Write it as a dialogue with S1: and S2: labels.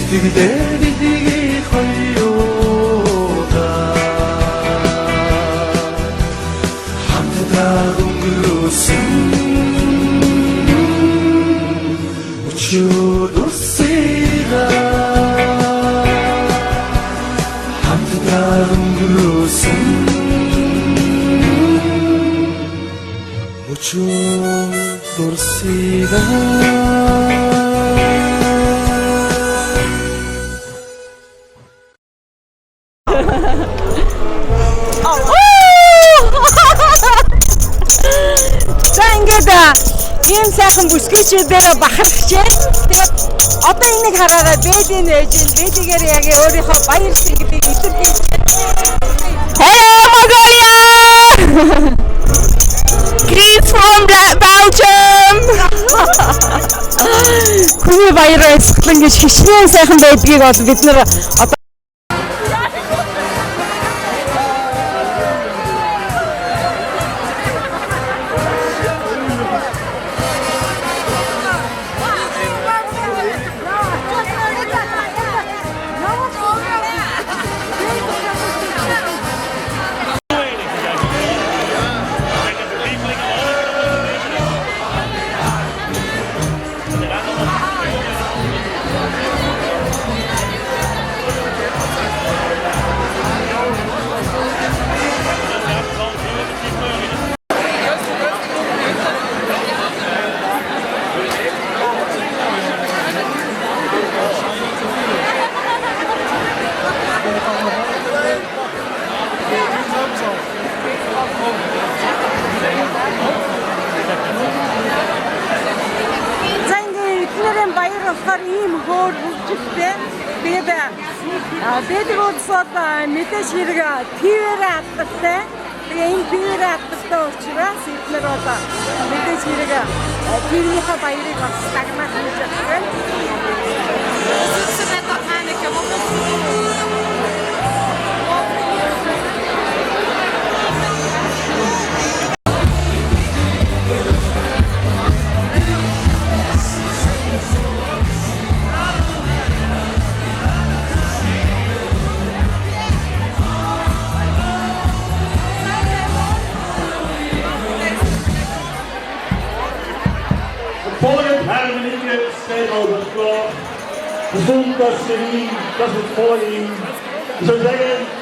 S1: Giderdik hayyola mucho torcida.
S2: За ингээд ийм сайхан бүсгүйчүүдээр бахархаж байна. Тэгээд одоо энийг хараараа бэдийн ээж нь бэдигээр яг өөрийнхөө баяр сэтгэлийг илэрхийлж байна. Hello Mongolia! Greetings from Belgium! Хүний баяраа эсгэлэн гэж хичнээн сайхан байдгийг бол бид нар одоо ийм хөөр хөгжөлтэй тэгээд бэдэг улсууд мэдээж хэрэг ТV-ээр хатдаг. Тэгээ энэ ТV-ээр хатдаг учраас эдгээр бол мэдээж хэрэг ТV-ийнхаа баярыг бас дагнах гэж байна.
S3: Volgend hebben we in het stijl gesproken. Gezond, dat is voor hem. Ik zou zeggen,